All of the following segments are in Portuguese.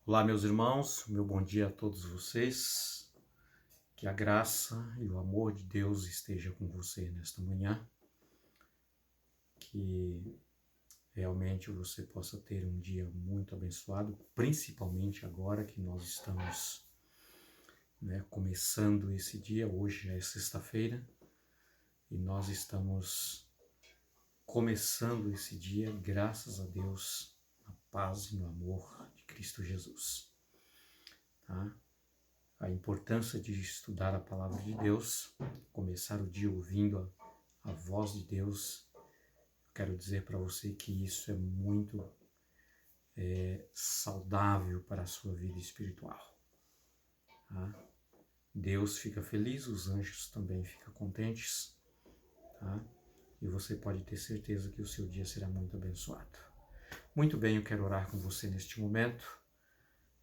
Olá, meus irmãos, meu bom dia a todos vocês. Que a graça e o amor de Deus esteja com você nesta manhã. Que realmente você possa ter um dia muito abençoado, principalmente agora que nós estamos começando esse dia. Hoje é sexta-feira e nós estamos começando esse dia, graças a Deus, na paz e no amor de Cristo Jesus. Tá? A importância de estudar a palavra de Deus, começar o dia ouvindo a voz de Deus. Quero dizer para você que isso é muito saudável para a sua vida espiritual. Tá? Deus fica feliz, os anjos também ficam contentes. Tá? E você pode ter certeza que o seu dia será muito abençoado. Muito bem, eu quero orar com você neste momento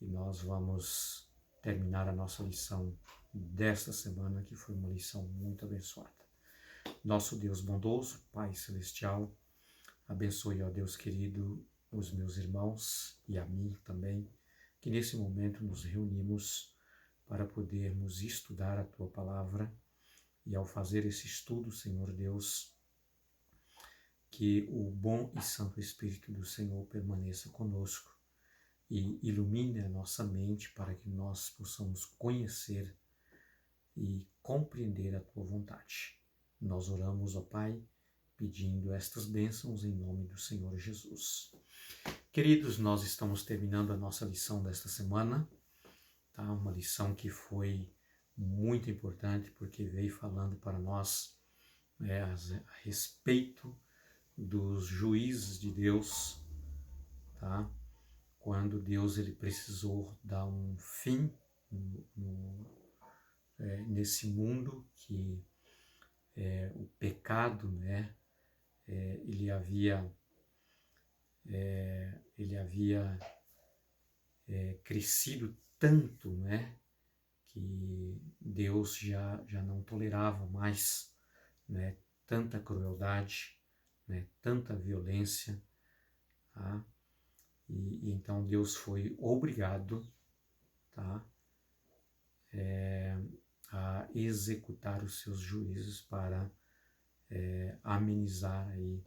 e nós vamos terminar a nossa lição desta semana, que foi uma lição muito abençoada. Nosso Deus bondoso, Pai Celestial, abençoe, ó Deus querido, os meus irmãos e a mim também, que nesse momento nos reunimos para podermos estudar a Tua Palavra e ao fazer esse estudo, Senhor Deus, que o bom e santo Espírito do Senhor permaneça conosco e ilumine a nossa mente para que nós possamos conhecer e compreender a Tua vontade. Nós oramos, ó Pai, pedindo estas bênçãos em nome do Senhor Jesus. Queridos, nós estamos terminando a nossa lição desta semana, tá? Uma lição que foi muito importante porque veio falando para nós a respeito dos juízes de Deus, tá? Quando Deus ele precisou dar um fim nesse mundo que o pecado, ele havia crescido tanto, que Deus já não tolerava mais, tanta crueldade, tanta violência, tá? E então Deus foi obrigado, tá, a executar os seus juízos para amenizar aí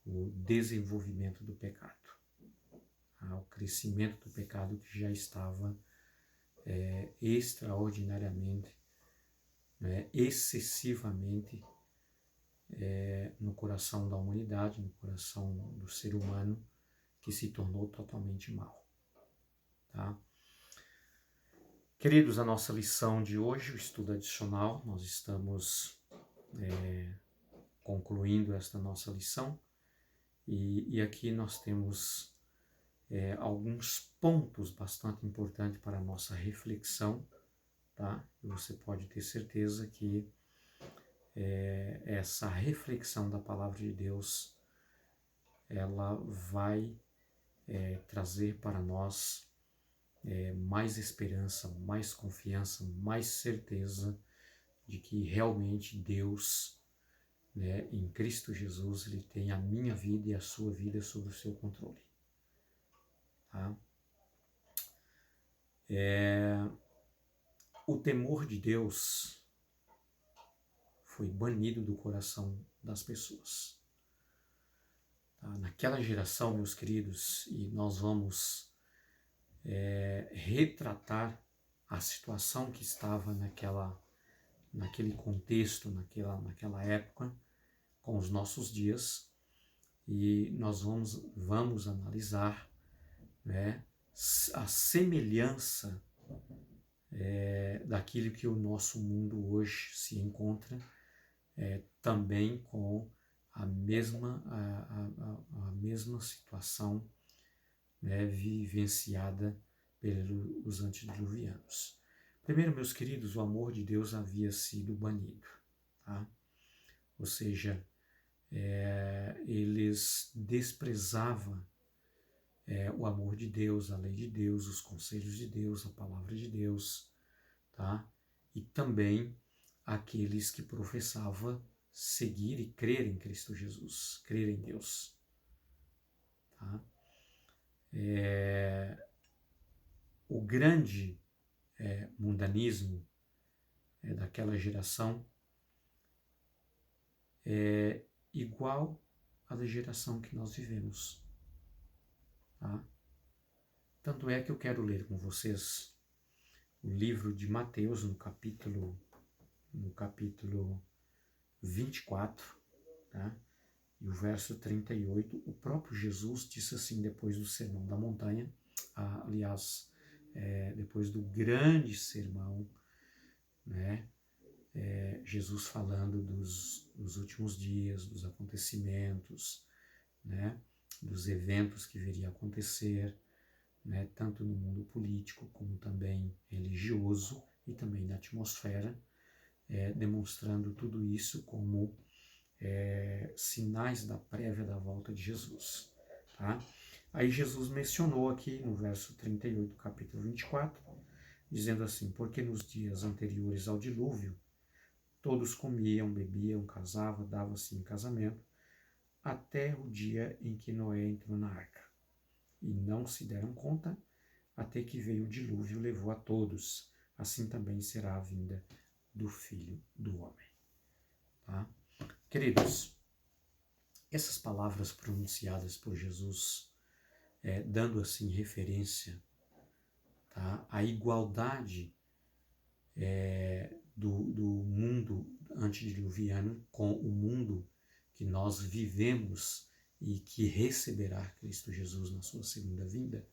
o desenvolvimento do pecado, tá? O crescimento do pecado que já estava extraordinariamente, excessivamente no coração da humanidade, no coração do ser humano, que se tornou totalmente mau, tá? Queridos, a nossa lição de hoje, o estudo adicional, nós estamos concluindo esta nossa lição e aqui nós temos alguns pontos bastante importantes para a nossa reflexão, tá? E você pode ter certeza que essa reflexão da palavra de Deus, ela vai trazer para nós mais esperança, mais confiança, mais certeza de que realmente Deus, em Cristo Jesus, ele tem a minha vida e a sua vida sob o seu controle. Tá? O temor de Deus foi banido do coração das pessoas. Tá? Naquela geração, meus queridos, e nós vamos retratar a situação que estava naquele contexto, naquela época, com os nossos dias, e nós vamos analisar a semelhança daquilo que o nosso mundo hoje se encontra, também com a mesma situação vivenciada pelos antediluvianos. Primeiro, meus queridos, o amor de Deus havia sido banido, tá? Ou seja, eles desprezavam o amor de Deus, a lei de Deus, os conselhos de Deus, a palavra de Deus, tá? E também aqueles que professavam seguir e crer em Cristo Jesus, crer em Deus, tá? grande mundanismo daquela geração é igual à da geração que nós vivemos. Tá? Tanto é que eu quero ler com vocês o livro de Mateus, no capítulo 24, tá? E o verso 38, o próprio Jesus disse assim depois do Sermão da Montanha, depois do grande sermão, né? Jesus falando dos últimos dias, dos acontecimentos, né? Dos eventos que viria a acontecer, né? Tanto no mundo político como também religioso e também na atmosfera, demonstrando tudo isso como sinais da prévia da volta de Jesus. Tá? Aí Jesus mencionou aqui no verso 38 do capítulo 24, dizendo assim: porque nos dias anteriores ao dilúvio, todos comiam, bebiam, casavam, davam-se em casamento, até o dia em que Noé entrou na arca. E não se deram conta, até que veio o dilúvio e levou a todos. Assim também será a vinda do Filho do Homem. Tá? Queridos, essas palavras pronunciadas por Jesus, dando assim referência, tá, à igualdade do mundo antediluviano com o mundo que nós vivemos e que receberá Cristo Jesus na sua segunda vinda.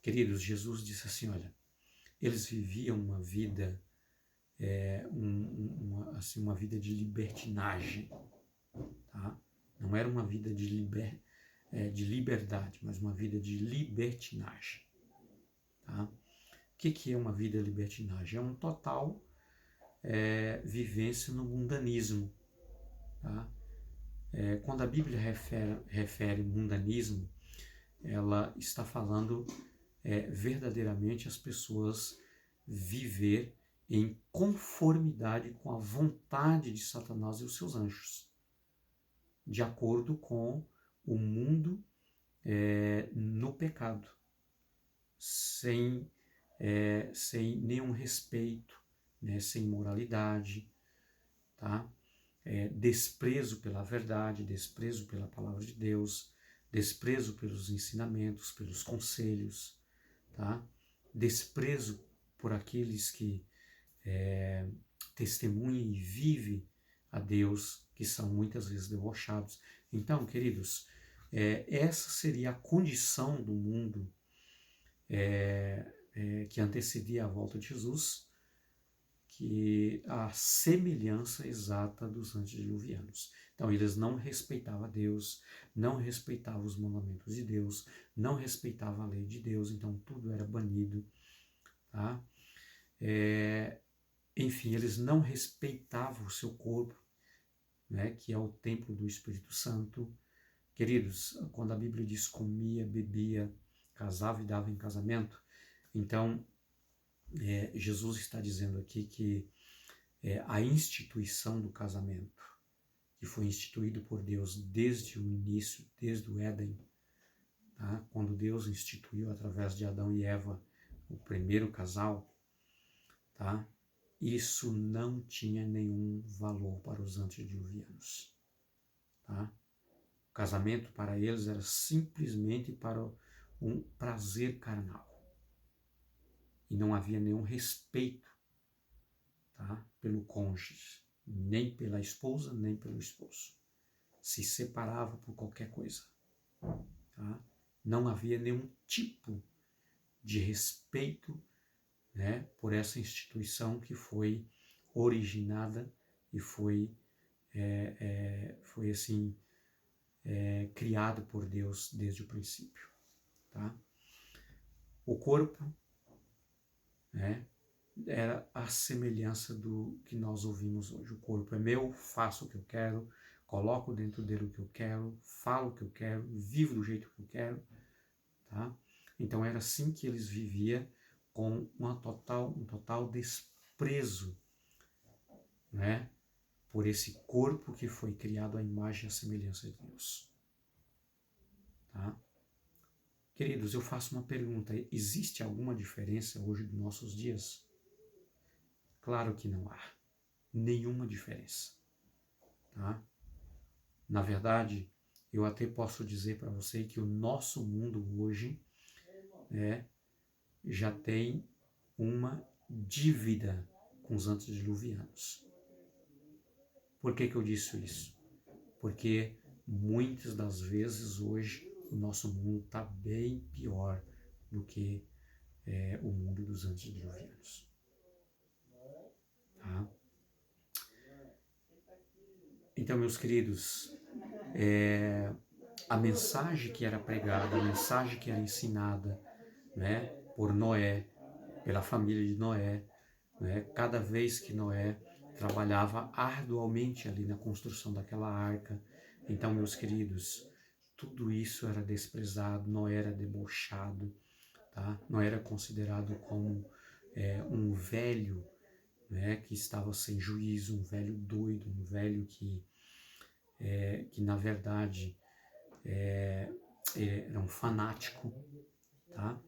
Queridos, Jesus disse assim, olha, eles viviam uma vida, uma vida de libertinagem, tá? Não era uma vida de liberdade, mas uma vida de libertinagem. Tá? O que é uma vida de libertinagem? É um total vivência no mundanismo. Tá? Quando a Bíblia refere mundanismo, ela está falando verdadeiramente as pessoas viver em conformidade com a vontade de Satanás e os seus anjos, de acordo com o mundo no pecado, sem nenhum respeito, né, sem moralidade, tá? Desprezo pela verdade, desprezo pela palavra de Deus, desprezo pelos ensinamentos, pelos conselhos, tá? Desprezo por aqueles que testemunham e vivem a Deus, que são muitas vezes debochados. Então, queridos, essa seria a condição do mundo que antecedia a volta de Jesus, que a semelhança exata dos antediluvianos. Então, eles não respeitavam a Deus, não respeitavam os mandamentos de Deus, não respeitavam a lei de Deus, então tudo era banido. Tá? Enfim, eles não respeitavam o seu corpo, né, que é o templo do Espírito Santo. Queridos, quando a Bíblia diz comia, bebia, casava e dava em casamento, então Jesus está dizendo aqui que a instituição do casamento, que foi instituído por Deus desde o início, desde o Éden, tá? Quando Deus instituiu através de Adão e Eva o primeiro casal, tá? Isso não tinha nenhum valor para os antediluvianos. Tá? O casamento para eles era simplesmente para um prazer carnal. E não havia nenhum respeito, tá, pelo cônjuge, nem pela esposa, nem pelo esposo. Se separava por qualquer coisa. Tá? Não havia nenhum tipo de respeito, né, por essa instituição que foi originada e foi assim criado por Deus desde o princípio. Tá? O corpo, né, era a semelhança do que nós ouvimos hoje. O corpo é meu, faço o que eu quero, coloco dentro dele o que eu quero, falo o que eu quero, vivo do jeito que eu quero. Tá? Então era assim que eles viviam, com um total desprezo, né, por esse corpo que foi criado à imagem e à semelhança de Deus. Tá? Queridos, eu faço uma pergunta: existe alguma diferença hoje dos nossos dias? Claro que não há nenhuma diferença, tá? Na verdade, eu até posso dizer para você que o nosso mundo hoje já tem uma dívida com os antediluvianos. Por que eu disse isso? Porque muitas das vezes hoje o nosso mundo está bem pior do que o mundo dos antediluvianos. Tá? Então, meus queridos, a mensagem que era pregada, a mensagem que era ensinada, né, por Noé, pela família de Noé, né, cada vez que Noé trabalhava arduamente ali na construção daquela arca. Então, meus queridos, tudo isso era desprezado, Noé era debochado, tá? Noé era considerado como um velho, né, que estava sem juízo, um velho doido, um velho que na verdade era um fanático, tá?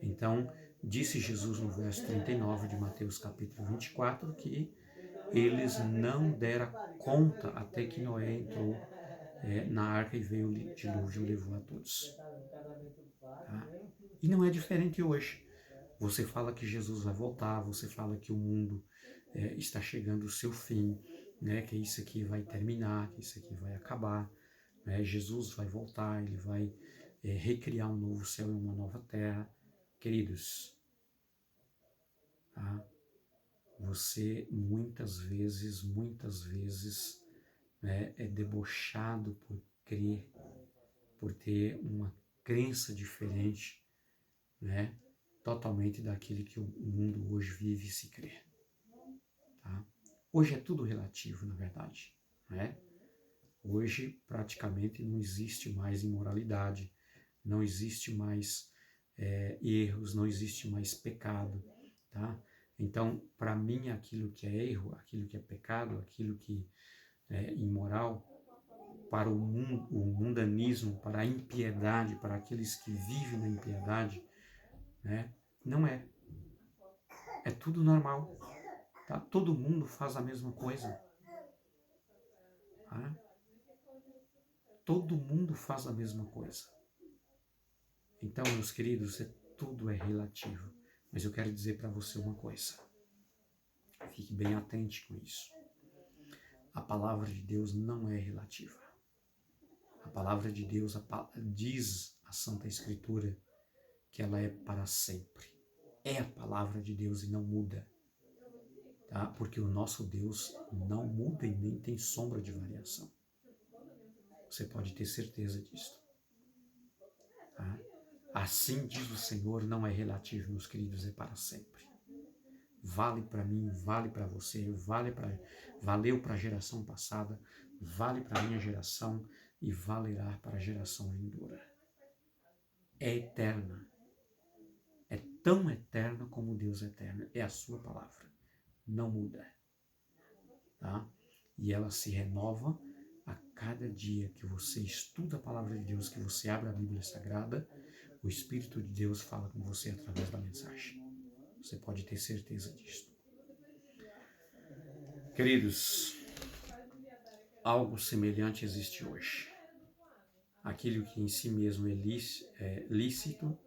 Então, disse Jesus no verso 39 de Mateus capítulo 24 que eles não deram conta até que Noé entrou na arca e veio o dilúvio e levou a todos. Tá? E não é diferente hoje. Você fala que Jesus vai voltar, você fala que o mundo está chegando ao seu fim, né? Que isso aqui vai terminar, que isso aqui vai acabar. Né? Jesus vai voltar, ele vai recriar um novo céu e uma nova terra. Queridos, tá? Você muitas vezes, né, é debochado por crer, por ter uma crença diferente, né, totalmente daquilo que o mundo hoje vive e se crê. Tá? Hoje é tudo relativo, na verdade. Né? Hoje praticamente não existe mais imoralidade, não existe mais erros, não existe mais pecado. Tá? Então, para mim, aquilo que é erro, aquilo que é pecado, aquilo que é imoral, para o mundanismo, para a impiedade, para aqueles que vivem na impiedade, né? Não é. É tudo normal. Tá? Todo mundo faz a mesma coisa. Tá? Todo mundo faz a mesma coisa. Então, meus queridos, tudo é relativo. Mas eu quero dizer para você uma coisa. Fique bem atente com isso. A palavra de Deus não é relativa. A palavra de Deus diz a Santa Escritura que ela é para sempre. É a palavra de Deus e não muda. Tá? Porque o nosso Deus não muda e nem tem sombra de variação. Você pode ter certeza disso. Tá? Assim diz o Senhor, não é relativo, meus queridos, é para sempre. Vale para mim, vale para você, valeu para a geração passada, vale para a minha geração e valerá para a geração vindoura. É eterna. É tão eterna como Deus é eterno. É a sua palavra. Não muda. Tá? E ela se renova a cada dia que você estuda a palavra de Deus, que você abre a Bíblia Sagrada, o Espírito de Deus fala com você através da mensagem. Você pode ter certeza disso. Queridos, algo semelhante existe hoje. Aquilo que em si mesmo é lícito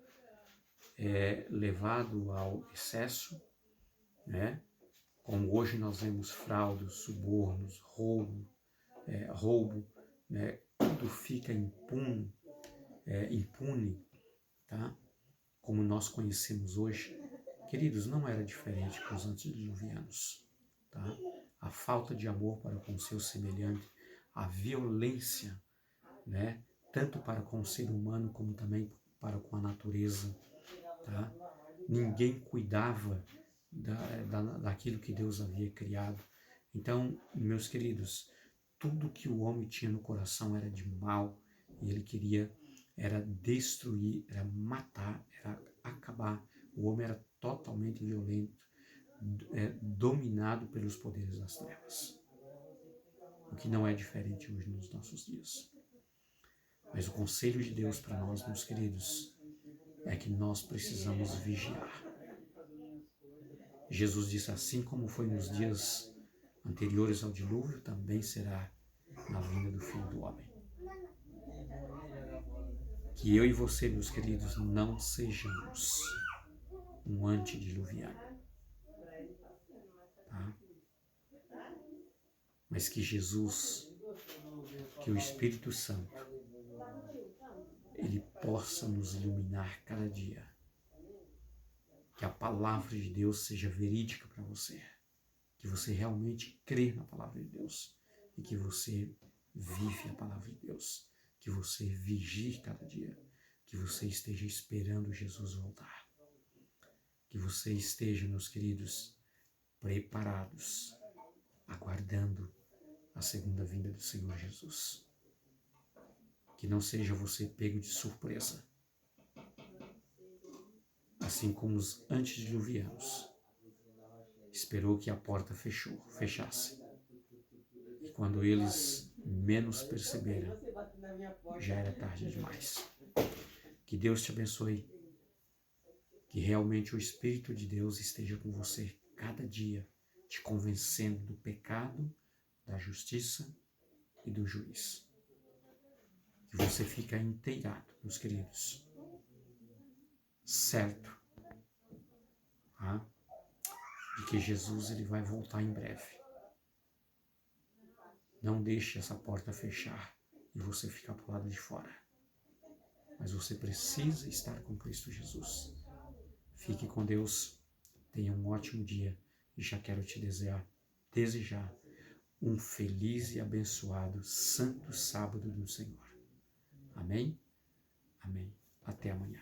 é levado ao excesso, né? Como hoje nós vemos fraudes, subornos, roubo, né? Tudo fica impune, tá? Como nós conhecemos hoje. Queridos, não era diferente com os antediluvianos, tá? A falta de amor para com o seu semelhante, a violência, né? Tanto para com o ser humano como também para com a natureza, tá? Ninguém cuidava daquilo que Deus havia criado. Então, meus queridos, tudo que o homem tinha no coração era de mal e ele queria era destruir, era matar, era acabar. O homem era totalmente violento, dominado pelos poderes das trevas. O que não é diferente hoje nos nossos dias. Mas o conselho de Deus para nós, meus queridos, é que nós precisamos vigiar. Jesus disse, assim como foi nos dias anteriores ao dilúvio, também será na vinda do Filho do Homem. Que eu e você, meus queridos, não sejamos um antediluviano, tá? Mas que Jesus, que o Espírito Santo, ele possa nos iluminar cada dia. Que a palavra de Deus seja verídica para você. Que você realmente crê na palavra de Deus. E que você vive a palavra de Deus. Que você vigie cada dia. Que você esteja esperando Jesus voltar. Que você esteja, meus queridos, preparados, aguardando a segunda vinda do Senhor Jesus. Que não seja você pego de surpresa. Assim como os antediluvianos. Esperou que a porta fechasse. E quando eles menos perceberam, já era tarde demais. Que Deus te abençoe. Que realmente o Espírito de Deus esteja com você cada dia, te convencendo do pecado, da justiça e do juiz. Que você fique inteirado, meus queridos, certo, tá? De que Jesus ele vai voltar em breve. Não deixe essa porta fechar e você ficar para o lado de fora. Mas você precisa estar com Cristo Jesus. Fique com Deus, tenha um ótimo dia e já quero te desejar um feliz e abençoado santo sábado do Senhor. Amém? Amém. Até amanhã.